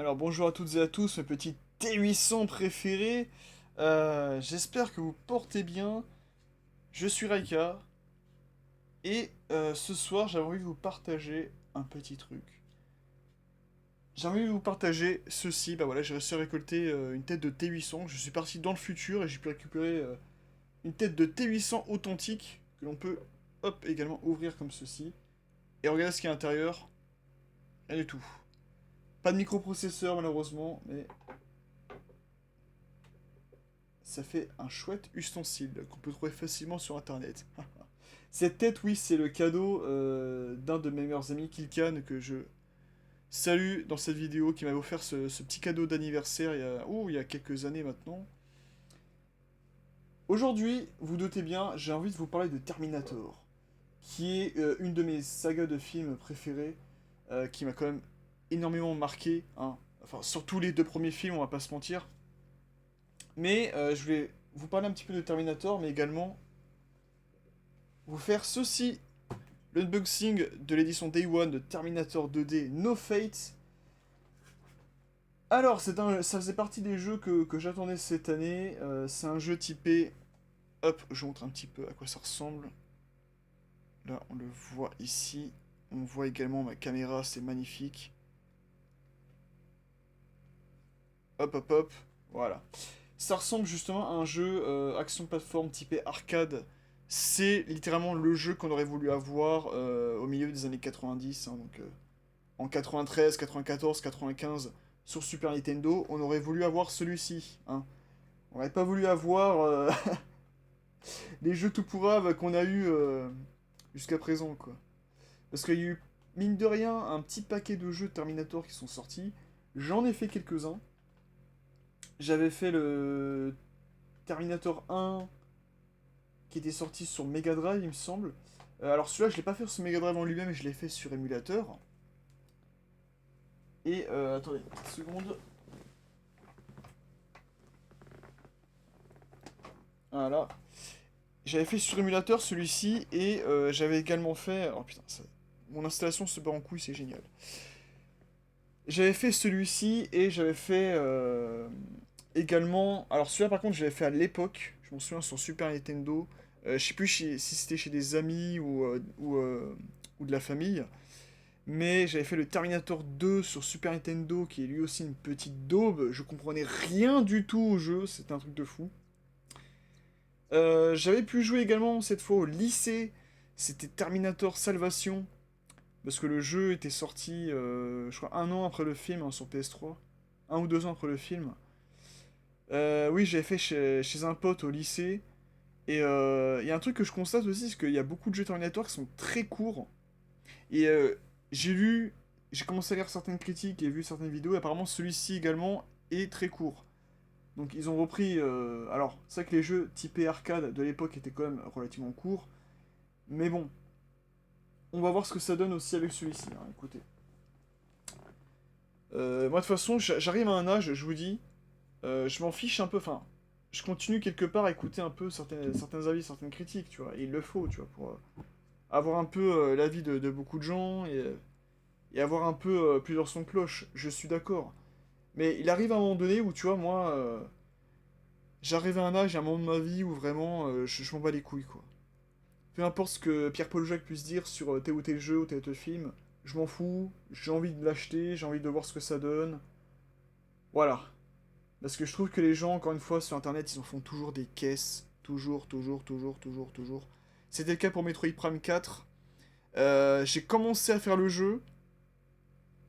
Alors bonjour à toutes et à tous, mes petits T800 préférés. J'espère que vous portez bien. Je suis Raika et ce soir j'avais envie de vous partager un petit truc. J'ai envie de vous partager ceci. Bah voilà, j'ai réussi à récolter une tête de T800. Je suis parti dans le futur et j'ai pu récupérer une tête de T800 authentique que l'on peut, hop, également ouvrir comme ceci. Et regardez ce qu'il y a à l'intérieur. Rien du tout. Pas de microprocesseur malheureusement, mais ça fait un chouette ustensile qu'on peut trouver facilement sur internet. Cette tête, oui, c'est le cadeau d'un de mes meilleurs amis, Kilkan, que je salue dans cette vidéo, qui m'a offert ce petit cadeau d'anniversaire il y a quelques années maintenant. Aujourd'hui, vous doutez bien, j'ai envie de vous parler de Terminator, qui est une de mes sagas de films préférées, qui m'a quand même énormément marqué, hein. Enfin, surtout les deux premiers films, on va pas se mentir. Mais je vais vous parler un petit peu de Terminator, mais également vous faire ceci, l'unboxing de l'édition Day One de Terminator 2D No Fate. Alors, ça faisait partie des jeux que j'attendais cette année. C'est un jeu typé... Hop, je vous montre un petit peu à quoi ça ressemble. Là, on le voit ici. On voit également ma caméra, c'est magnifique. Hop, hop, hop. Voilà. Ça ressemble justement à un jeu action plateforme typé arcade. C'est littéralement le jeu qu'on aurait voulu avoir au milieu des années 90, hein, donc en 93, 94, 95 sur Super Nintendo, on aurait voulu avoir celui-ci, hein. On n'aurait pas voulu avoir les jeux tout pourraves qu'on a eu jusqu'à présent, quoi. Parce qu'il y a eu, mine de rien, un petit paquet de jeux Terminator qui sont sortis. J'en ai fait quelques-uns. J'avais fait le Terminator 1 qui était sorti sur Mega Drive, il me semble. Alors celui-là, je l'ai pas fait sur Mega Drive en lui-même, je l'ai fait sur émulateur. Et attendez, une petite seconde. Voilà. J'avais fait sur émulateur celui-ci et j'avais également fait. Oh putain, mon installation se bat en couille, c'est génial. J'avais fait celui-ci et j'avais fait également. Alors celui-là par contre, je l'avais fait à l'époque. Je m'en souviens sur Super Nintendo. Je sais plus si c'était chez des amis ou de la famille. Mais j'avais fait le Terminator 2 sur Super Nintendo, qui est lui aussi une petite daube. Je comprenais rien du tout au jeu, c'était un truc de fou. J'avais pu jouer également cette fois au lycée. C'était Terminator Salvation. Parce que le jeu était sorti, je crois, un an après le film, hein, sur PS3. Un ou deux ans après le film. Oui, j'avais fait chez un pote au lycée. Et il y a un truc que je constate aussi, c'est qu'il y a beaucoup de jeux Terminator qui sont très courts. Et j'ai lu, j'ai commencé à lire certaines critiques et vu certaines vidéos, et apparemment celui-ci également est très court. Donc ils ont repris... alors, c'est vrai que les jeux typés arcade de l'époque étaient quand même relativement courts, mais bon, on va voir ce que ça donne aussi avec celui-ci, hein, écoutez. Moi de toute façon, j'arrive à un âge, je vous dis, je m'en fiche un peu, enfin, je continue quelque part à écouter un peu certains avis, certaines critiques, tu vois, et il le faut, tu vois, pour avoir un peu l'avis de beaucoup de gens, et avoir un peu plusieurs sons de cloche, je suis d'accord. Mais il arrive à un moment donné où, tu vois, moi, j'arrive à un âge, à un moment de ma vie où vraiment, je m'en bats les couilles, quoi. Peu importe ce que Pierre-Paul Jacques puisse dire sur tel ou tel jeu ou tel ou tel film, je m'en fous, j'ai envie de l'acheter, j'ai envie de voir ce que ça donne. Voilà. Parce que je trouve que les gens, encore une fois, sur Internet, ils en font toujours des caisses. Toujours, toujours, toujours, toujours, toujours. C'était le cas pour Metroid Prime 4. J'ai commencé à faire le jeu.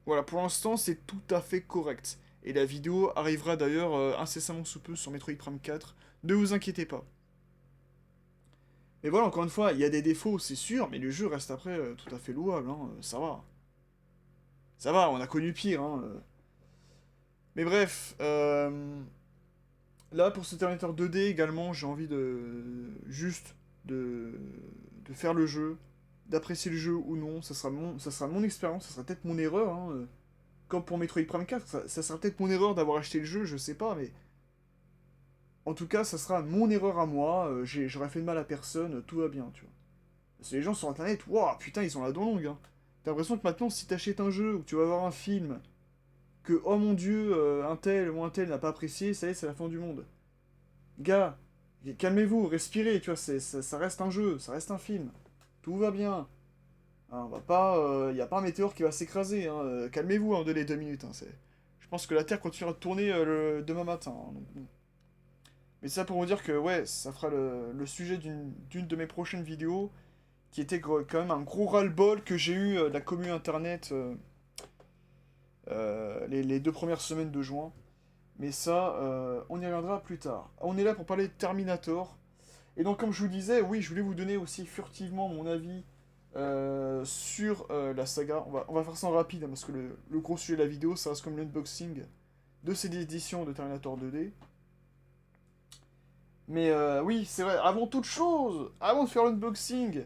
Voilà, pour l'instant, c'est tout à fait correct. Et la vidéo arrivera d'ailleurs incessamment sous peu sur Metroid Prime 4. Ne vous inquiétez pas. Mais voilà, encore une fois, il y a des défauts, c'est sûr, mais le jeu reste après tout à fait louable, hein, ça va. Ça va, on a connu pire, hein. Mais bref, là pour ce Terminator 2D également, j'ai envie juste de, de faire le jeu, d'apprécier le jeu ou non, ça sera mon expérience, ça sera peut-être mon erreur, hein. Comme pour Metroid Prime 4, ça sera peut-être mon erreur d'avoir acheté le jeu, je sais pas, mais en tout cas, ça sera mon erreur à moi, j'aurais fait de mal à personne, tout va bien, tu vois. Parce que les gens sur internet, waouh, putain, ils ont la dent longue, hein. T'as l'impression que maintenant, si t'achètes un jeu ou que tu vas voir un film que oh mon dieu, un tel ou un tel n'a pas apprécié, ça y est, c'est la fin du monde. Gars, calmez-vous, respirez, tu vois, ça reste un jeu, ça reste un film. Tout va bien. Hein, on va pas, y a pas un météore qui va s'écraser, hein, calmez-vous en les 2 minutes. Hein, je pense que la Terre continuera de tourner demain matin. Hein, donc bon. Mais ça pour vous dire que ouais, ça fera le sujet d'une de mes prochaines vidéos, qui était quand même un gros ras-le-bol que j'ai eu de la commu internet les 2 premières semaines de juin. Mais ça, on y reviendra plus tard. On est là pour parler de Terminator. Et donc, comme je vous disais, oui, je voulais vous donner aussi furtivement mon avis sur la saga. On va faire ça en rapide, hein, parce que le gros sujet de la vidéo, ça reste comme l'unboxing de cette édition de Terminator 2D. Mais oui, c'est vrai, avant toute chose, avant de faire l'unboxing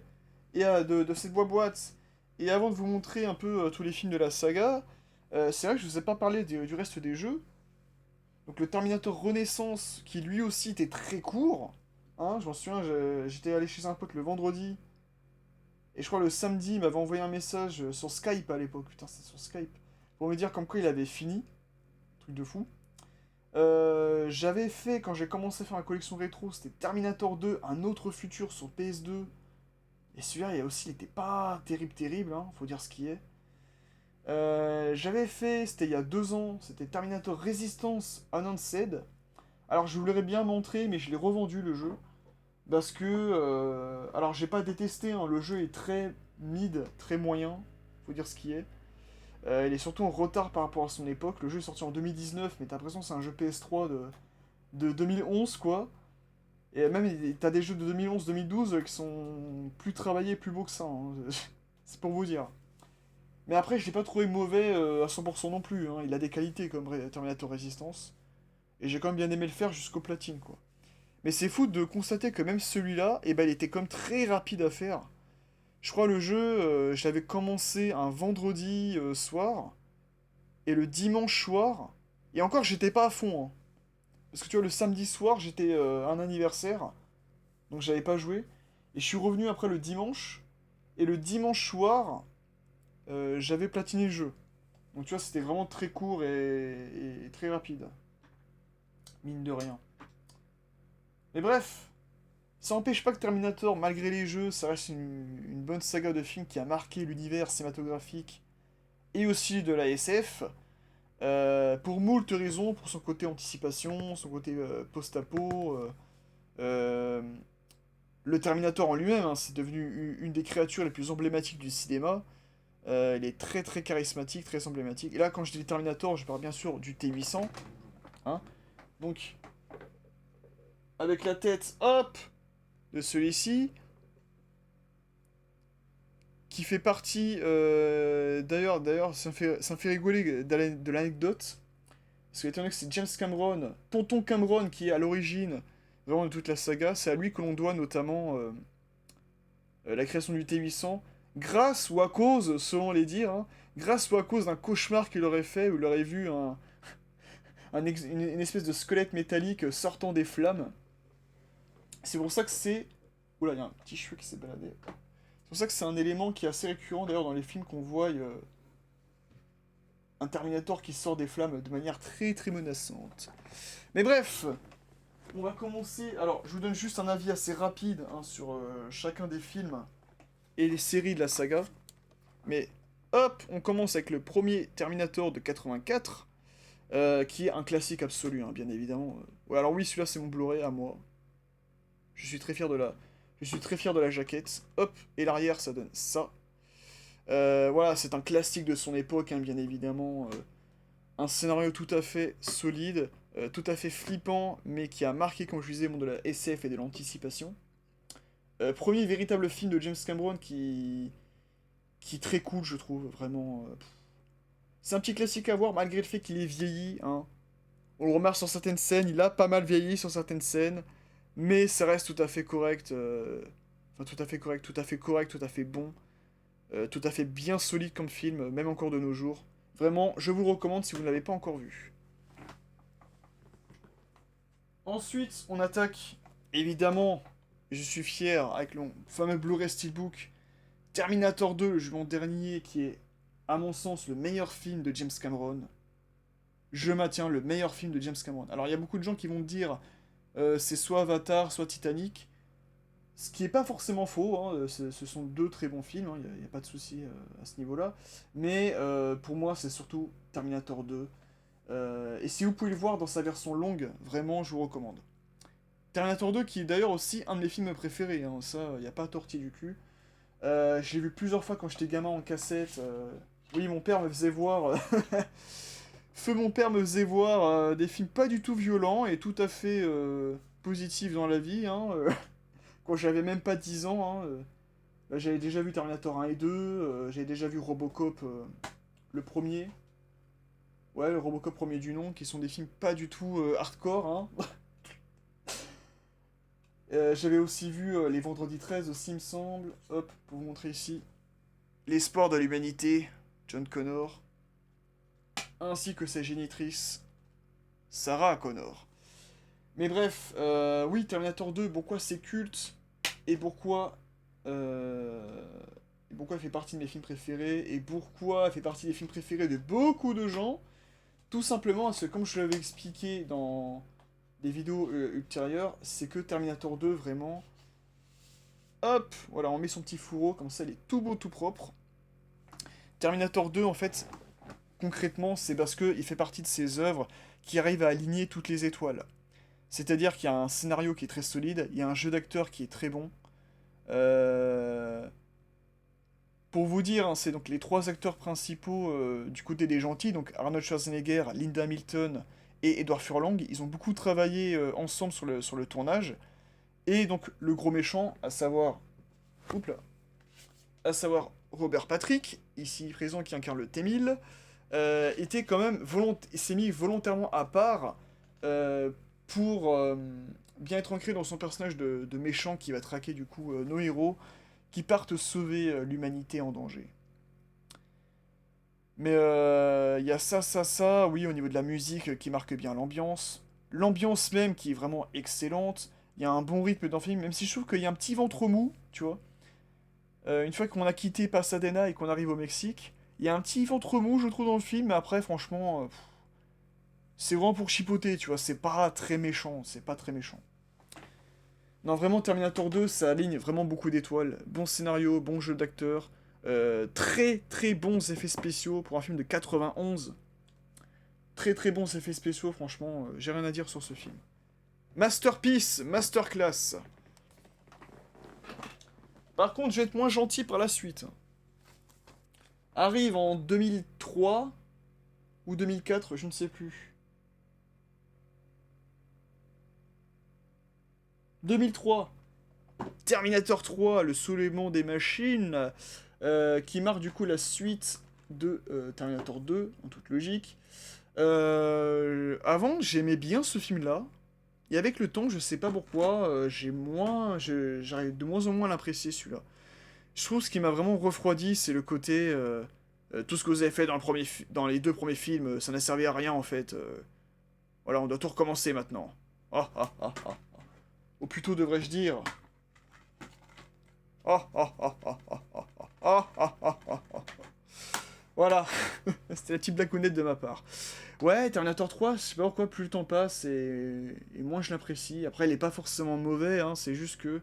et de cette boîte, et avant de vous montrer un peu tous les films de la saga, c'est vrai que je vous ai pas parlé du reste des jeux. Donc le Terminator Renaissance, qui lui aussi était très court. Hein, je m'en souviens, j'étais allé chez un pote le vendredi. Et je crois le samedi, il m'avait envoyé un message sur Skype à l'époque. Putain, c'était sur Skype. Pour me dire comme quoi il avait fini. Truc de fou. J'avais fait, quand j'ai commencé à faire ma collection rétro, c'était Terminator 2, un autre futur sur PS2. Et celui-là, il aussi, il était pas terrible, terrible, hein, faut dire ce qui est. J'avais fait, c'était il y a 2 ans, c'était Terminator Resistance Unsaid. Alors je vous l'aurais bien montré, mais je l'ai revendu le jeu. Parce que... alors j'ai pas détesté, hein, le jeu est très mid, très moyen, faut dire ce qui est. Il est surtout en retard par rapport à son époque. Le jeu est sorti en 2019, mais t'as l'impression que c'est un jeu PS3 de 2011, quoi. Et même, t'as des jeux de 2011-2012 qui sont plus travaillés, plus beaux que ça. Hein. C'est pour vous dire. Mais après, je l'ai pas trouvé mauvais à 100% non plus. Hein. Il a des qualités comme Terminator Resistance. Et j'ai quand même bien aimé le faire jusqu'au platine, quoi. Mais c'est fou de constater que même celui-là, eh ben, il était comme très rapide à faire. Je crois le jeu, je l'avais commencé un vendredi soir, et le dimanche soir, et encore j'étais pas à fond, hein. Parce que tu vois, le samedi soir, j'étais un anniversaire, donc j'avais pas joué. Et je suis revenu après le dimanche, et le dimanche soir, j'avais platiné le jeu. Donc tu vois, c'était vraiment très court et très rapide. Mine de rien. Mais bref, ça n'empêche pas que Terminator, malgré les jeux, ça reste une bonne saga de films qui a marqué l'univers cinématographique et aussi de la SF. Pour moult raisons, pour son côté anticipation, son côté post-apo. Euh, le Terminator en lui-même, hein, c'est devenu une des créatures les plus emblématiques du cinéma. Il est très très charismatique, très emblématique. Et là, quand je dis Terminator, je parle bien sûr du T-800. Hein. Donc, avec la tête, hop, de celui-ci, qui fait partie, d'ailleurs, ça me fait rigoler de l'anecdote, parce que étant donné que c'est James Cameron, Tonton Cameron, qui est à l'origine vraiment de toute la saga, c'est à lui que l'on doit notamment la création du T-800, grâce ou à cause, selon les dires, hein, grâce ou à cause d'un cauchemar qu'il aurait fait, où il aurait vu une espèce de squelette métallique sortant des flammes. C'est pour ça que c'est... Oula, il y a un petit cheveu qui s'est baladé. C'est pour ça que c'est un élément qui est assez récurrent d'ailleurs dans les films qu'on voit, un Terminator qui sort des flammes de manière très très menaçante. Mais bref, on va commencer. Alors, je vous donne juste un avis assez rapide hein, sur chacun des films et les séries de la saga. Mais hop, on commence avec le premier Terminator de 84, qui est un classique absolu, hein, bien évidemment. Ouais, alors oui, celui-là c'est mon Blu-ray à moi. Je suis très fier de la, je suis très fier de la jaquette. Hop, et l'arrière ça donne ça. Voilà, c'est un classique de son époque, hein, bien évidemment. Un scénario tout à fait solide, tout à fait flippant, mais qui a marqué, comme je disais, le monde de la SF et de l'anticipation. Premier véritable film de James Cameron qui est très cool, je trouve, vraiment. C'est un petit classique à voir, malgré le fait qu'il est vieilli. Hein. On le remarque sur certaines scènes, il a pas mal vieilli sur certaines scènes, mais ça reste tout à fait correct. Enfin, tout à fait correct, tout à fait correct, tout à fait bon. Tout à fait bien solide comme film, même encore de nos jours. Vraiment, je vous le recommande si vous ne l'avez pas encore vu. Ensuite, on attaque, évidemment, je suis fier, avec le fameux Blu-ray Steelbook, Terminator 2, le jugement dernier, qui est, à mon sens, le meilleur film de James Cameron. je maintiens le meilleur film de James Cameron. Alors il y a beaucoup de gens qui vont me dire c'est soit Avatar, soit Titanic. Ce qui est pas forcément faux, hein, ce sont deux très bons films, il n'y a, pas de souci à ce niveau-là. Mais pour moi, c'est surtout Terminator 2. Et si vous pouvez le voir dans sa version longue, vraiment, je vous recommande. Terminator 2, qui est d'ailleurs aussi un de mes films préférés, hein, ça, il n'y a pas à tortiller du cul. J'ai vu plusieurs fois quand j'étais gamin en cassette. Oui, mon père me faisait voir. Feu mon père me faisait voir des films pas du tout violents et tout à fait positifs dans la vie, hein, quand j'avais même pas 10 ans. Hein, là, j'avais déjà vu Terminator 1 et 2, j'avais déjà vu Robocop le premier. Ouais, le Robocop premier du nom, qui sont des films pas du tout hardcore. Hein. J'avais aussi vu les Vendredis 13 aussi, il me semble. Hop, pour vous montrer ici. Les sports de l'humanité, John Connor. Ainsi que sa génitrice, Sarah Connor. Mais bref, oui, Terminator 2, pourquoi c'est culte et euh, pourquoi il fait partie de mes films préférés et pourquoi il fait partie des films préférés de beaucoup de gens. Tout simplement parce que, comme je l'avais expliqué dans des vidéos ultérieures, c'est que Terminator 2, vraiment, hop, voilà, on met son petit fourreau, comme ça il est tout beau, tout propre. Terminator 2, en fait, concrètement, c'est parce qu'il fait partie de ces œuvres qui arrivent à aligner toutes les étoiles. C'est-à-dire qu'il y a un scénario qui est très solide, il y a un jeu d'acteur qui est très bon. Euh, Pour vous dire, hein, c'est donc les trois acteurs principaux du côté des gentils, donc Arnold Schwarzenegger, Linda Hamilton et Edward Furlong. Ils ont beaucoup travaillé ensemble sur le tournage. Et donc le gros méchant, oups là, à savoir Robert Patrick, ici présent qui incarne le T-1000, était quand même s'est mis volontairement à part pour bien être ancré dans son personnage de méchant qui va traquer du coup nos héros qui partent sauver l'humanité en danger. Mais il y a ça, oui, au niveau de la musique qui marque bien l'ambiance. L'ambiance même qui est vraiment excellente. Il y a un bon rythme dans le film, même si je trouve qu'il y a un petit ventre mou, tu vois. Une fois qu'on a quitté Pasadena et qu'on arrive au Mexique, il y a un petit ventre mou, je trouve, dans le film, mais après, franchement, c'est vraiment pour chipoter, tu vois. C'est pas très méchant, c'est pas très méchant. Non, vraiment, Terminator 2, ça aligne vraiment beaucoup d'étoiles. Bon scénario, bon jeu d'acteur, très très bons effets spéciaux pour un film de 91. Très très bons effets spéciaux, franchement, j'ai rien à dire sur ce film. Masterpiece, masterclass. Par contre, je vais être moins gentil par la suite. Arrive en 2003 ou 2004, je ne sais plus. 2003, Terminator 3, le soulèvement des machines, qui marque du coup la suite de Terminator 2, en toute logique. Avant, j'aimais bien ce film-là, et avec le temps, je sais pas pourquoi, j'arrive de moins en moins à l'apprécier celui-là. Je trouve ce qui m'a vraiment refroidi, c'est le côté tout ce que vous avez fait dans les deux premiers films, ça n'a servi à rien en fait. Voilà, on doit tout recommencer maintenant. Ah ah ah ah. Ou plutôt devrais-je dire. Ah ah ah ah ah ah ah ah ah ah ah. Voilà, c'était la petite blagounette de ma part. Ouais, Terminator 3, je sais pas pourquoi, plus le temps passe et moins je l'apprécie. Après, il est pas forcément mauvais, hein, c'est juste que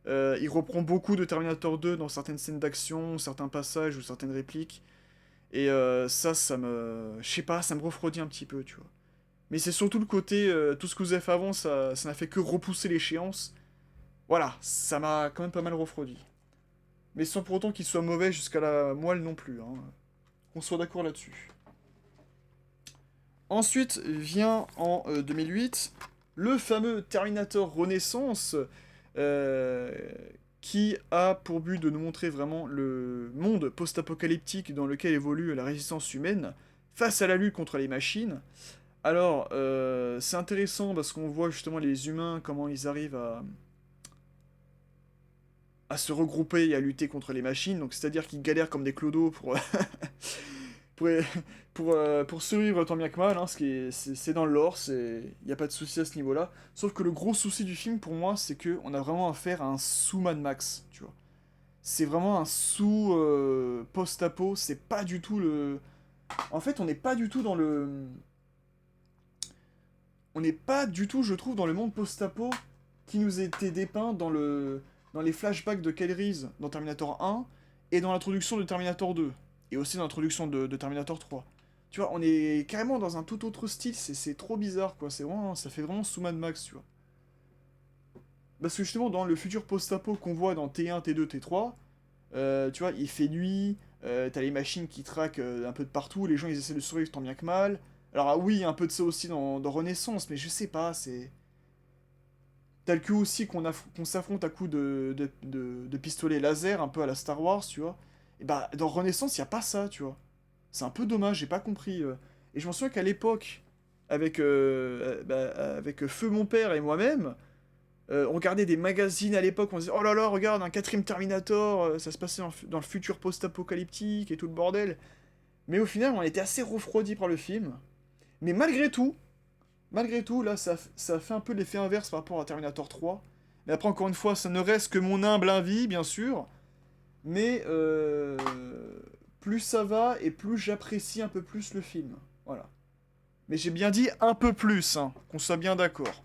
il reprend beaucoup de Terminator 2 dans certaines scènes d'action, certains passages ou certaines répliques. Et ça me... Je sais pas, ça me refroidit un petit peu, tu vois. Mais c'est surtout le côté, tout ce que vous avez fait avant, ça n'a fait que repousser l'échéance. Voilà, ça m'a quand même pas mal refroidi. Mais sans pour autant qu'il soit mauvais jusqu'à la moelle non plus, hein. Qu'on soit d'accord là-dessus. Ensuite vient en 2008 le fameux Terminator Renaissance, euh, qui a pour but de nous montrer vraiment le monde post-apocalyptique dans lequel évolue la résistance humaine face à la lutte contre les machines. Alors, c'est intéressant parce qu'on voit justement les humains, comment ils arrivent à se regrouper et à lutter contre les machines. Donc, c'est-à-dire qu'ils galèrent comme des clodos pour, pour survivre tant bien que mal, hein, c'est dans le lore, il n'y a pas de souci à ce niveau-là. Sauf que le gros souci du film, pour moi, c'est que on a vraiment affaire à un sous-Mad Max, tu vois. C'est vraiment un sous post-apo, c'est pas du tout le... En fait, on n'est pas du tout dans le... on n'est pas du tout, je trouve, dans le monde post-apo qui nous était dépeint dans les flashbacks de Kyle Reese dans Terminator 1 et dans l'introduction de Terminator 2 et aussi dans l'introduction de Terminator 3. Tu vois, on est carrément dans un tout autre style, c'est trop bizarre, quoi. C'est vraiment, ça fait vraiment sous Mad Max, tu vois. Parce que justement, dans le futur post-apo qu'on voit dans T1, T2, T3, tu vois, il fait nuit, t'as les machines qui traquent un peu de partout, les gens ils essaient de survivre tant bien que mal. Alors ah oui, il y a un peu de ça aussi dans Renaissance, mais je sais pas, c'est... T'as le coup aussi qu'on s'affronte à coups de pistolet laser, un peu à la Star Wars, tu vois. Et bah, dans Renaissance, y a pas ça, tu vois. C'est un peu dommage, j'ai pas compris. Et je m'en souviens qu'à l'époque, avec Feu mon père et moi-même, on regardait des magazines à l'époque, on se disait oh là là, regarde, un quatrième Terminator, ça se passait dans le futur post-apocalyptique et tout le bordel. Mais au final, on était assez refroidi par le film. Mais malgré tout, là, ça fait un peu l'effet inverse par rapport à Terminator 3. Mais après, encore une fois, ça ne reste que mon humble avis, bien sûr. Mais plus ça va et plus j'apprécie un peu plus le film. Voilà. Mais j'ai bien dit un peu plus, hein, qu'on soit bien d'accord.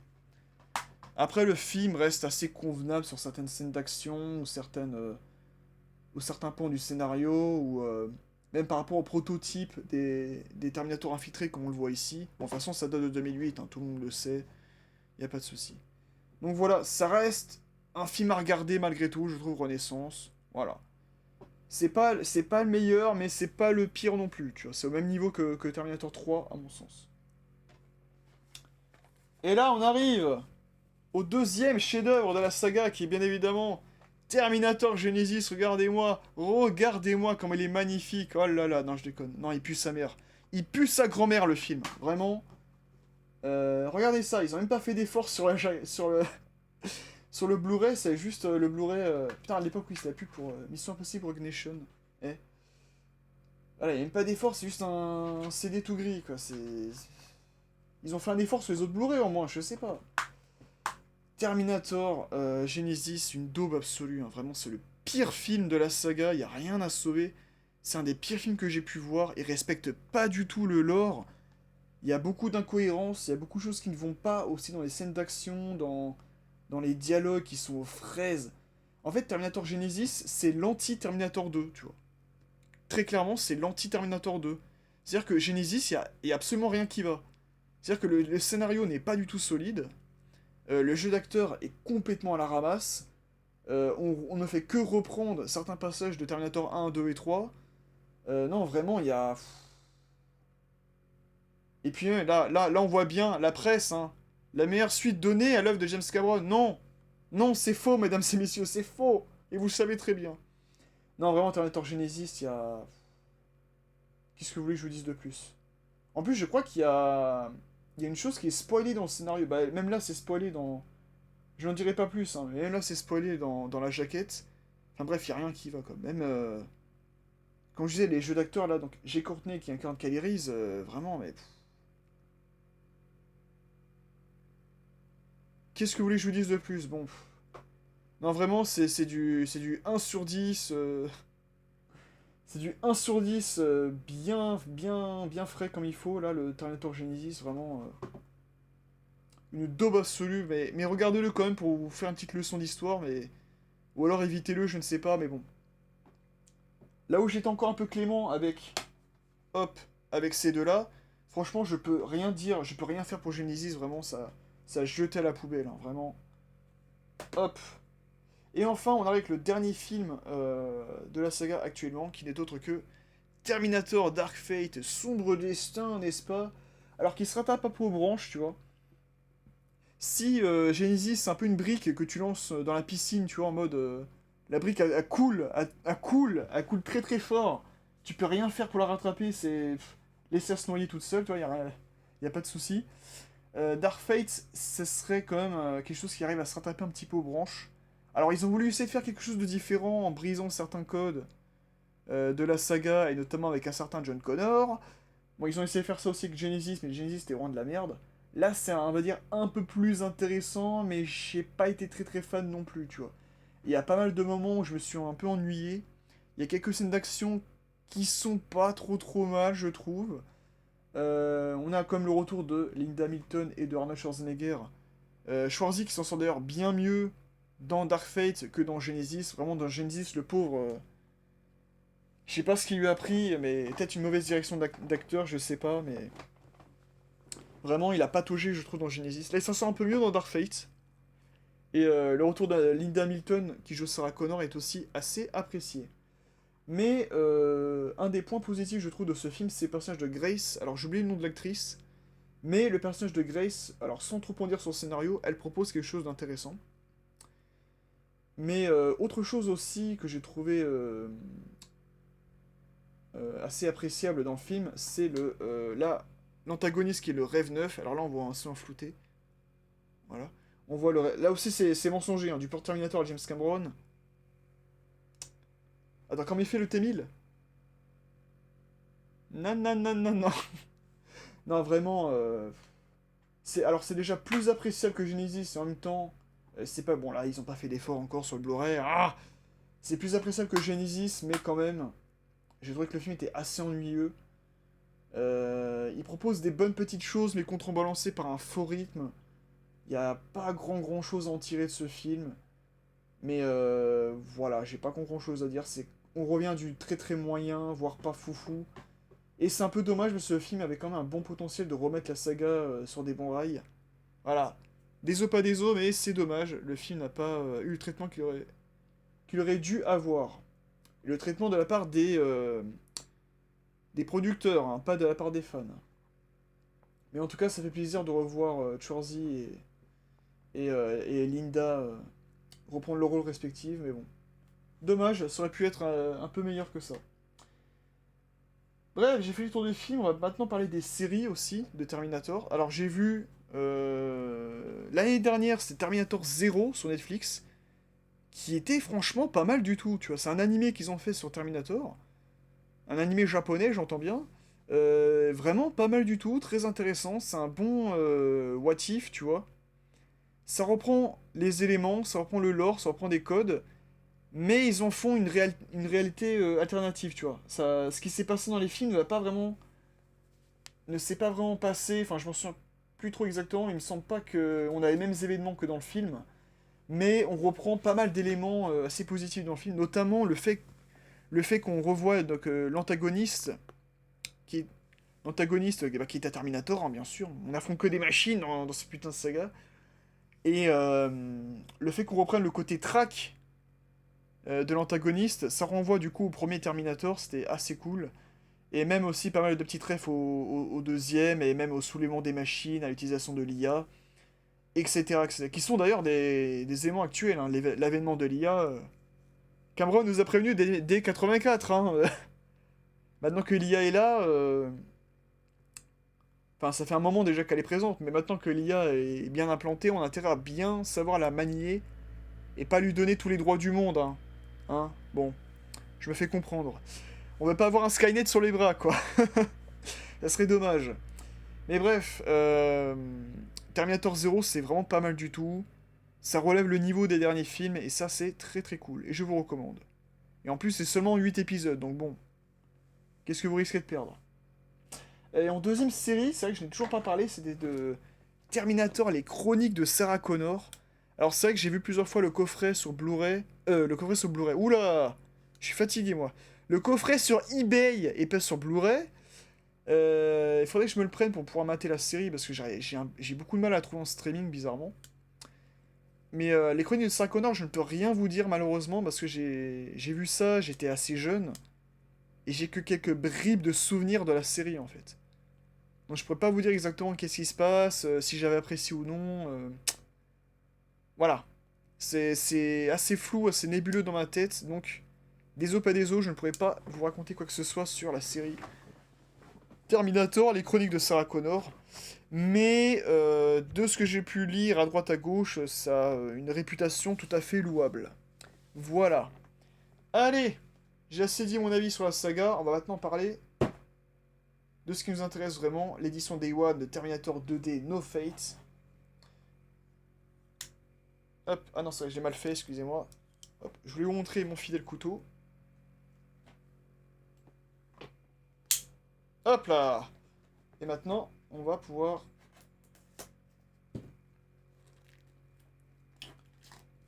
Après, le film reste assez convenable sur certaines scènes d'action ou certains points du scénario, ou même par rapport au prototype des Terminators infiltrés, comme on le voit ici. Bon, de toute façon, ça date de 2008, hein, tout le monde le sait, y a pas de souci. Donc voilà, ça reste un film à regarder malgré tout, je trouve, Renaissance. Voilà. C'est pas le meilleur, mais c'est pas le pire non plus, tu vois. C'est au même niveau que Terminator 3, à mon sens. Et là, on arrive au deuxième chef-d'œuvre de la saga, qui est bien évidemment Terminator Genesis. Regardez-moi comme il est magnifique. Oh là là, non, je déconne. Non, il pue sa mère. Il pue sa grand-mère, le film. Vraiment. Regardez ça, ils ont même pas fait d'effort sur le Blu-ray, c'est juste le Blu-ray. Putain, à l'époque, oui, c'était la pub pour Mission Impossible Ignition. Eh. Voilà, il y a même pas d'effort, c'est juste un CD tout gris, quoi. Ils ont fait un effort sur les autres Blu-ray, au moins, je sais pas. Terminator, Genesis, une daube absolue, hein. Vraiment, c'est le pire film de la saga, il y a rien à sauver. C'est un des pires films que j'ai pu voir, il respecte pas du tout le lore. Il y a beaucoup d'incohérences, il y a beaucoup de choses qui ne vont pas aussi dans les scènes d'action, dans les dialogues qui sont aux fraises. En fait, Terminator Genesis, c'est l'anti-Terminator 2, tu vois. Très clairement, c'est l'anti-Terminator 2. C'est-à-dire que Genesis, il y a absolument rien qui va. C'est-à-dire que le scénario n'est pas du tout solide, le jeu d'acteur est complètement à la ramasse, on ne fait que reprendre certains passages de Terminator 1, 2 et 3. Non, vraiment, il y a... Et puis là, on voit bien la presse, hein. La meilleure suite donnée à l'œuvre de James Cameron. Non, non, c'est faux, mesdames et messieurs, c'est faux. Et vous le savez très bien. Non, vraiment, Terminator Genesis, il y a... Qu'est-ce que vous voulez que je vous dise de plus? En plus, je crois qu'il y a... Il y a une chose qui est spoilée dans le scénario. Bah, même là, c'est spoilé dans... Je n'en dirai pas plus, hein, mais même là, c'est spoilé dans la jaquette. Enfin bref, il n'y a rien qui va, quoi. Même... Comme je disais, les jeux d'acteurs, là, donc... Jay Courtney qui incarne Kyle Reese, vraiment, mais... Qu'est-ce que vous voulez que je vous dise de plus? Bon... Non, vraiment, c'est du 1 sur 10. C'est du 1 sur 10 bien frais comme il faut, là, le Terminator Genesis, vraiment... une daube absolue, mais regardez-le quand même pour vous faire une petite leçon d'histoire, mais... Ou alors évitez-le, je ne sais pas, mais bon. Là où j'étais encore un peu clément avec... Hop, avec ces deux-là, franchement, je peux rien dire, je peux rien faire pour Genesis, vraiment, ça a jeté à la poubelle, hein, vraiment. Hop. Et enfin, on arrive avec le dernier film de la saga actuellement, qui n'est autre que Terminator Dark Fate, Sombre Destin, n'est-ce pas? Alors qu'il se rattrape un peu aux branches, tu vois. Si Genesis, c'est un peu une brique que tu lances dans la piscine, tu vois, en mode... la brique, elle coule très très fort. Tu peux rien faire pour la rattraper, c'est... Laisser se noyer toute seule, tu vois, y a pas de souci. Dark Fate, ce serait quand même quelque chose qui arrive à se rattraper un petit peu aux branches. Alors, ils ont voulu essayer de faire quelque chose de différent en brisant certains codes de la saga, et notamment avec un certain John Connor. Bon, ils ont essayé de faire ça aussi avec Genesis, mais Genesis c'était vraiment de la merde. Là, c'est, on va dire, un peu plus intéressant, mais j'ai pas été très très fan non plus, tu vois. Il y a pas mal de moments où je me suis un peu ennuyé. Il y a quelques scènes d'action qui sont pas trop mal, je trouve. On On a comme le retour de Linda Hamilton et de Arnold Schwarzenegger. Schwarzy qui s'en sort d'ailleurs bien mieux dans Dark Fate que dans Genesis. Vraiment, dans Genesis, le pauvre... je sais pas ce qu'il lui a pris, mais peut-être une mauvaise direction d'acteur, je sais pas, mais... Vraiment, il a pataugé, je trouve, dans Genesis. Là, il s'en sort un peu mieux dans Dark Fate. Et le retour de Linda Hamilton, qui joue Sarah Connor, est aussi assez apprécié. Mais un des points positifs, je trouve, de ce film, c'est le personnage de Grace. Alors, j'ai oublié le nom de l'actrice. Mais le personnage de Grace, alors sans trop en dire sur le scénario, elle propose quelque chose d'intéressant. Mais autre chose aussi que j'ai trouvé assez appréciable dans le film, c'est l'antagoniste qui est le Rêve 9. Alors là, on voit un son flouté. Voilà. On voit là aussi, c'est mensonger, hein, du port Terminator à James Cameron. Attends, comment il fait le T-1000? Non, non, non, non, non. Non, vraiment, alors c'est déjà plus appréciable que Genesis, et en même temps, c'est pas... Bon, là, ils ont pas fait d'effort encore sur le Blu-ray. Ah, c'est plus appréciable que Genesis, mais quand même, j'ai trouvé que le film était assez ennuyeux. Il propose des bonnes petites choses, mais contrebalancées par un faux rythme. Il n'y a pas grand chose à en tirer de ce film. Mais voilà, j'ai pas grand chose à dire. On revient du très moyen, voire pas foufou. Et c'est un peu dommage, parce que ce film avait quand même un bon potentiel de remettre la saga sur des bons rails. Voilà. Des os pas des os, mais c'est dommage. Le film n'a pas eu le traitement qu'il aurait dû avoir. Et le traitement de la part des producteurs, hein, pas de la part des fans. Mais en tout cas, ça fait plaisir de revoir Schwarzy et Linda reprendre leur rôle respectif, mais bon. Dommage, ça aurait pu être un peu meilleur que ça. Bref, j'ai fait le tour du film, on va maintenant parler des séries aussi, de Terminator. Alors j'ai vu... l'année dernière, c'était Terminator 0 sur Netflix, qui était franchement pas mal du tout, tu vois. C'est un animé qu'ils ont fait sur Terminator. Un animé japonais, j'entends bien. Vraiment pas mal du tout, très intéressant. C'est un bon what if, tu vois. Ça reprend les éléments, ça reprend le lore, ça reprend des codes, mais ils en font une réalité alternative, tu vois. Ce qui s'est passé dans les films ne s'est pas vraiment passé. Enfin, je m'en souviens plus trop exactement. Il me semble pas que on a les mêmes événements que dans le film, mais on reprend pas mal d'éléments assez positifs dans le film, notamment le fait qu'on revoit donc qui est l'antagoniste qui est un Terminator, hein, bien sûr. On n'affronte que des machines dans cette putain de saga. Et le fait qu'on reprenne le côté track de l'antagoniste, ça renvoie du coup au premier Terminator, c'était assez cool. Et même aussi pas mal de petits trèfles au deuxième, et même au soulèvement des machines, à l'utilisation de l'IA, etc., etc. Qui sont d'ailleurs des éléments actuels, hein. L'avènement de l'IA. Cameron nous a prévenu dès 84, hein. Maintenant que l'IA est là, enfin, ça fait un moment déjà qu'elle est présente, mais maintenant que l'IA est bien implantée, on a intérêt à bien savoir la manier et pas lui donner tous les droits du monde, hein. Hein. Bon, je me fais comprendre. On va pas avoir un Skynet sur les bras, quoi. Ça serait dommage. Mais bref, Terminator 0, c'est vraiment pas mal du tout. Ça relève le niveau des derniers films, et ça, c'est très cool. Et je vous recommande. Et en plus, c'est seulement 8 épisodes, donc bon. Qu'est-ce que vous risquez de perdre? Et en deuxième série, c'est vrai que je n'ai toujours pas parlé, c'était de Terminator, les chroniques de Sarah Connor. Alors c'est vrai que j'ai vu plusieurs fois le coffret sur Blu-ray. Le coffret sur Blu-ray. Oula! Je suis fatigué, moi. Le coffret sur eBay et pas sur Blu-ray. Il faudrait que je me le prenne pour pouvoir mater la série, parce que j'ai beaucoup de mal à la trouver en streaming, bizarrement. Mais les chroniques de Sarah Connor, je ne peux rien vous dire, malheureusement, parce que j'ai vu ça, j'étais assez jeune. Et j'ai que quelques bribes de souvenirs de la série, en fait. Donc je pourrais pas vous dire exactement qu'est-ce qui se passe, si j'avais apprécié ou non. Voilà. C'est assez flou, assez nébuleux dans ma tête, donc des os pas des os, je ne pourrais pas vous raconter quoi que ce soit sur la série Terminator, les chroniques de Sarah Connor. Mais de ce que j'ai pu lire à droite à gauche, ça a une réputation tout à fait louable. Voilà. Allez, j'ai assez dit mon avis sur la saga, on va maintenant parler de ce qui nous intéresse vraiment, l'édition Day One de Terminator 2D No Fate. Hop, ah non, c'est vrai, j'ai mal fait, excusez-moi. Hop, je voulais vous montrer mon fidèle couteau. Hop là! Et maintenant, on va pouvoir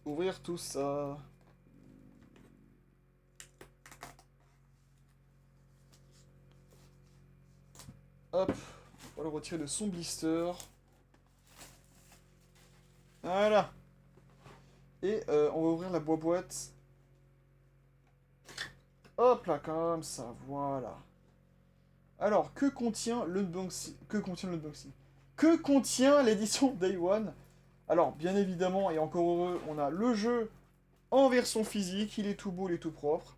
ouvrir tout ça. Hop, on va le retirer de son blister. Voilà. Et on va ouvrir la boîte. Hop là, comme ça, voilà. Alors, que contient l'unboxing? Que contient l'édition Day One? Alors, bien évidemment, et encore heureux, on a le jeu en version physique. Il est tout beau, il est tout propre.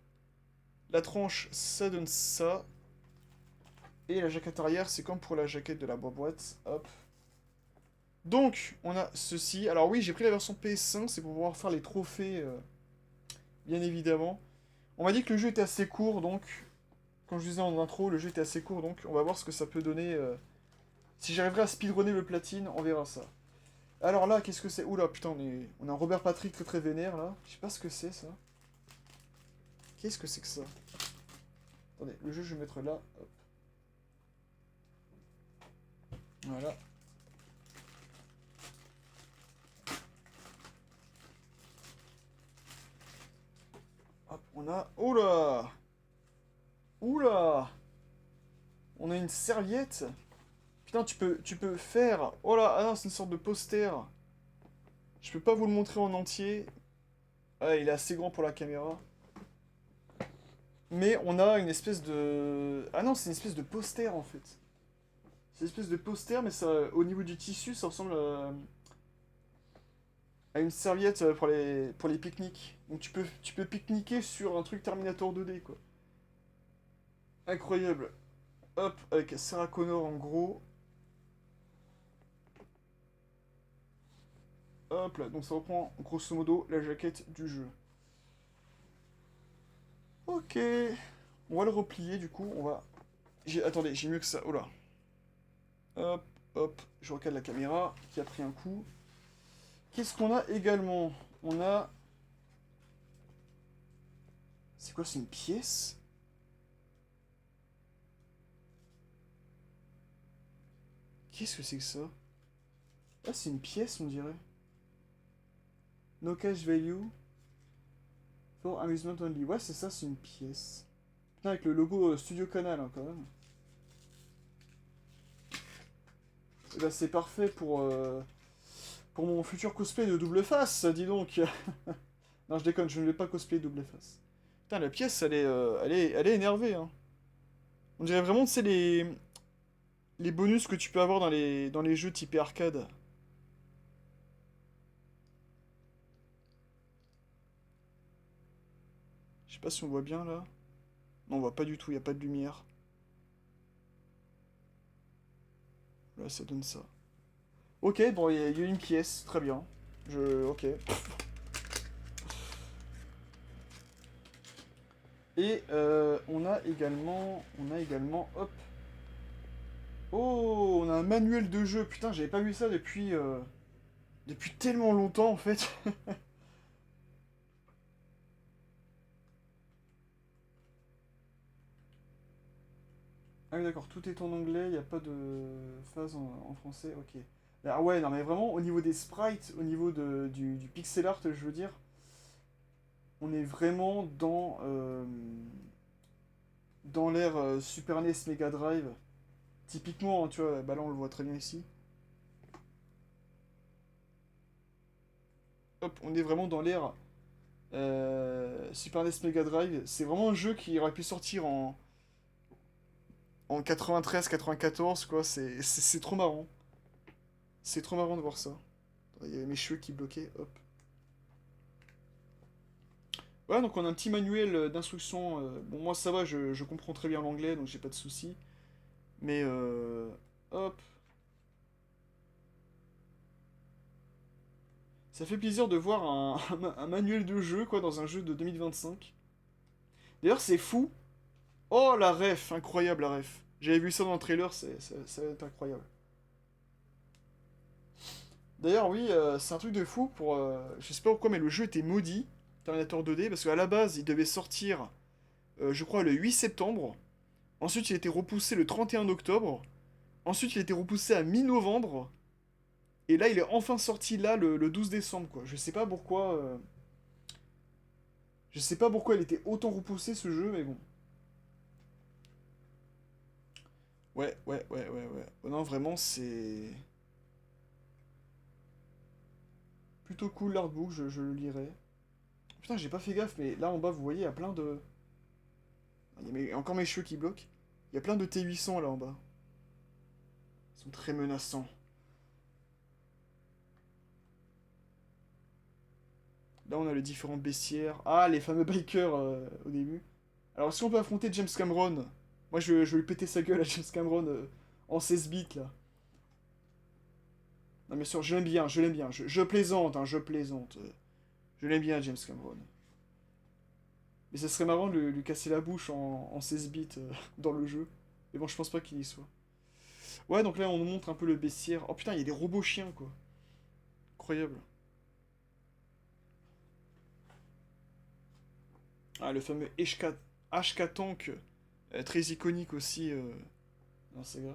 La tranche, ça donne ça. Et la jaquette arrière, c'est comme pour la jaquette de la boîte. Hop. Donc, on a ceci. Alors oui, j'ai pris la version PS5, c'est pour pouvoir faire les trophées, bien évidemment. On m'a dit que le jeu était assez court, donc... Comme je disais en intro, le jeu était assez court, donc on va voir ce que ça peut donner. Si j'arriverai à speedrunner le platine, on verra ça. Alors là, qu'est-ce que c'est? Oula, putain, on a un Robert Patrick très très vénère, là. Je sais pas ce que c'est, ça. Qu'est-ce que c'est que ça? Attendez, le jeu, je vais mettre là. Hop. Voilà. Hop, on a... Oula! Oula! On a une serviette. Putain, tu peux faire... Oh là, ah non, c'est une sorte de poster. Je peux pas vous le montrer en entier. Ah, il est assez grand pour la caméra. Mais on a une espèce de... Ah non, c'est une espèce de poster, en fait. C'est une espèce de poster, mais ça, au niveau du tissu, ça ressemble à une serviette pour les pique-niques. Donc tu peux pique-niquer sur un truc Terminator 2D, quoi. Incroyable. Hop, avec Sarah Connor en gros. Hop là, donc ça reprend grosso modo la jaquette du jeu. Ok. On va le replier du coup, on va... Attendez, j'ai mieux que ça. Oh là. Hop, hop, je recale la caméra qui a pris un coup. Qu'est-ce qu'on a également? On a... C'est quoi, c'est une pièce? Qu'est-ce que c'est que ça? Ah, c'est une pièce, on dirait. No cash value. For amusement only. Ouais, c'est ça, c'est une pièce. Putain, avec le logo Studio Canal, hein, quand même. Et bah, c'est parfait pour mon futur cosplay de double face, dis donc. Non, je déconne, je ne vais pas cosplayer double face. Putain, la pièce, elle est énervée, hein. On dirait vraiment, tu sais, les bonus que tu peux avoir dans les jeux typés arcade. Je sais pas si on voit bien, là. Non, on voit pas du tout, il a pas de lumière. Là, ça donne ça. Ok, bon, il y a une pièce, très bien. Ok. Et hop. Oh, on a un manuel de jeu. Putain, j'avais pas vu ça depuis tellement longtemps, en fait. Ah oui, d'accord, tout est en anglais, il n'y a pas de phase en français, ok. Ah ouais, non mais vraiment, au niveau des sprites, au niveau du pixel art, je veux dire, on est vraiment dans l'ère Super NES Mega Drive. Typiquement, hein, tu vois, bah là on le voit très bien ici. Hop, on est vraiment dans l'ère Super NES Mega Drive. C'est vraiment un jeu qui aurait pu sortir en 93-94, quoi. C'est trop marrant. C'est trop marrant de voir ça. Il y avait mes cheveux qui bloquaient, hop. Ouais, donc on a un petit manuel d'instruction. Bon, moi ça va, je comprends très bien l'anglais, donc j'ai pas de soucis. Mais, hop. Ça fait plaisir de voir un manuel de jeu, quoi, dans un jeu de 2025. D'ailleurs, c'est fou. Oh, la ref, incroyable la ref. J'avais vu ça dans le trailer, ça va être incroyable. D'ailleurs, oui, c'est un truc de fou pour... je sais pas pourquoi, mais le jeu était maudit, Terminator 2D, parce qu'à la base, il devait sortir, je crois, le 8 septembre. Ensuite, il a été repoussé le 31 octobre. Ensuite, il a été repoussé à mi-novembre. Et là, il est enfin sorti là le 12 décembre, quoi. Je sais pas pourquoi. Je sais pas pourquoi il était autant repoussé ce jeu, mais bon. Ouais. Oh non, vraiment, c'est. Plutôt cool l'artbook, je le lirai. Putain, j'ai pas fait gaffe, mais là en bas, vous voyez, il y a plein de. Il y a encore mes cheveux qui bloquent. Il y a plein de T800 là en bas. Ils sont très menaçants. Là, on a les différents bestiaires. Ah, les fameux bikers au début. Alors, si on peut affronter James Cameron, moi je vais lui péter sa gueule à James Cameron en 16 bits là. Non, bien sûr, je l'aime bien, je l'aime bien. Je plaisante, hein, je plaisante. Je l'aime bien, James Cameron. Mais ça serait marrant de lui casser la bouche en 16 bits dans le jeu. Mais bon, je pense pas qu'il y soit. Ouais, donc là, on nous montre un peu le bestiaire. Oh putain, il y a des robots chiens, quoi. Incroyable. Ah, le fameux HK Tank, très iconique aussi dans Sega.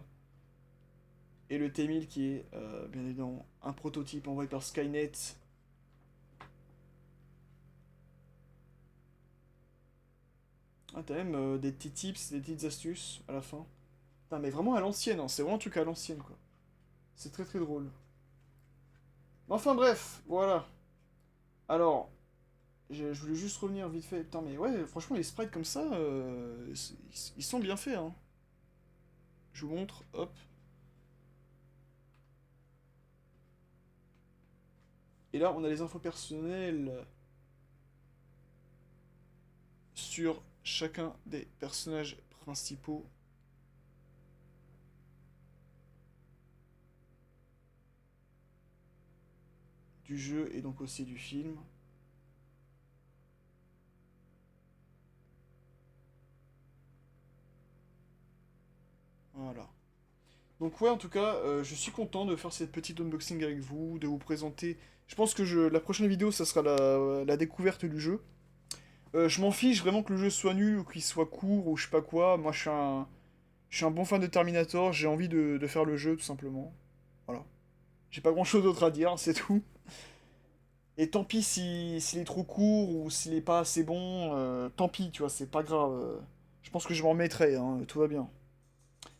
Et le T-1000 qui est, bien évidemment, un prototype envoyé par Skynet. Ah, t'as même des petits tips, des petites astuces à la fin. Putain, mais vraiment à l'ancienne, hein. C'est vraiment un truc à l'ancienne, quoi. C'est très très drôle. Enfin bref, voilà. Alors, je voulais juste revenir vite fait. Putain, mais ouais, franchement, les sprites comme ça, ils sont bien faits, hein. Je vous montre, hop. Et là, on a les infos personnelles sur chacun des personnages principaux du jeu et donc aussi du film. Voilà. Donc ouais, en tout cas, je suis content de faire cette petite unboxing avec vous, de vous présenter. Je pense que la prochaine vidéo, ça sera la découverte du jeu. Je m'en fiche vraiment que le jeu soit nul ou qu'il soit court ou je sais pas quoi. Moi, je suis un bon fan de Terminator, j'ai envie de faire le jeu tout simplement. Voilà. J'ai pas grand chose d'autre à dire, c'est tout. Et tant pis s'il est trop court ou s'il est pas assez bon, tant pis, tu vois, c'est pas grave. Je pense que je m'en remettrai, hein, tout va bien.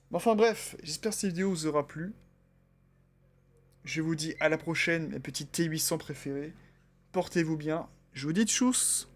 Mais enfin bref, j'espère que cette vidéo vous aura plu. Je vous dis à la prochaine, mes petits T800 préférés. Portez-vous bien. Je vous dis tchuss!